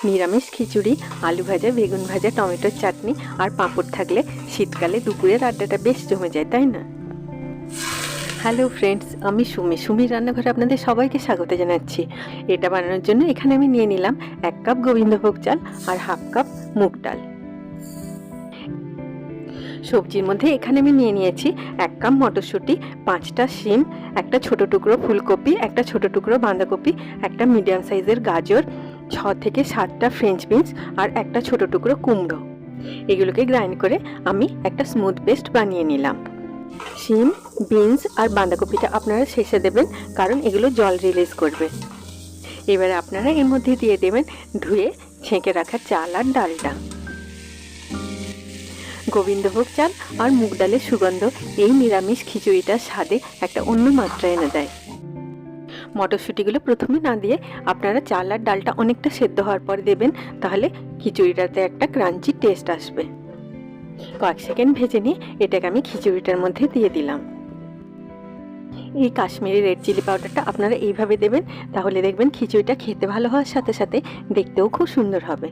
নিরামিষ খিচুড়ি, আলু ভাজা, বেগুন ভাজা, টমেটোর চাটনি আর পাঁপড় থাকলে শীতকালে দুপুরের আড্ডাটা বেশ জমে যায়, তাই না? হ্যালো ফ্রেন্ডস, আমি সুমির রান্নাঘরে আপনাদের সবাইকে স্বাগত জানাচ্ছি। এটা বানানোর জন্য এখানে আমি নিয়ে নিলাম 1 কাপ গোবিন্দভোগ চাল আর হাফ কাপ মুগ ডাল। সবজির মধ্যে এখানে আমি নিয়ে নিয়েছি 1 কাপ মটরশুঁটি, 5টা শিম, একটা ছোট টুকরো ফুলকপি, একটা ছোট টুকরো বাঁধাকপি, একটা মিডিয়াম সাইজের গাজর, 6 থেকে 7টা ফ্রেঞ্চ বিনস আর একটা ছোট টুকরো কুমড়ো। এগুলোকে গ্রাইন্ড করে আমি একটা স্মুথ পেস্ট বানিয়ে নিলাম। শিম, বিনস আর বাঁধাকপিটা আপনারা শেষে দেবেন, কারণ এগুলো জল রিলিজ করবে। এবারে আপনারা এর মধ্যে দিয়ে দেবেন ধুয়ে ছেঁকে রাখা চাল আর ডালটা। গোবিন্দভোগ চাল আর মুগ ডালের সুগন্ধ এই নিরামিষ খিচুড়িটার স্বাদে একটা অন্য মাত্রা এনে দেয়। মটরশুঁটিগুলো প্রথমে না দিয়ে আপনারা চাল আর ডালটা অনেকটা সেদ্ধ হওয়ার পর দেবেন, তাহলে খিচুড়িটাতে একটা ক্রাঞ্চি টেস্ট আসবে। কয়েক সেকেন্ড ভেজে নিয়ে এটাকে আমি খিচুড়িটার মধ্যে দিয়ে দিলাম। এই কাশ্মীরি রেড চিলি পাউডারটা আপনারা এইভাবে দেবেন, তাহলে দেখবেন খিচুড়িটা খেতে ভালো হওয়ার সাথে সাথে দেখতেও খুব সুন্দর হবে।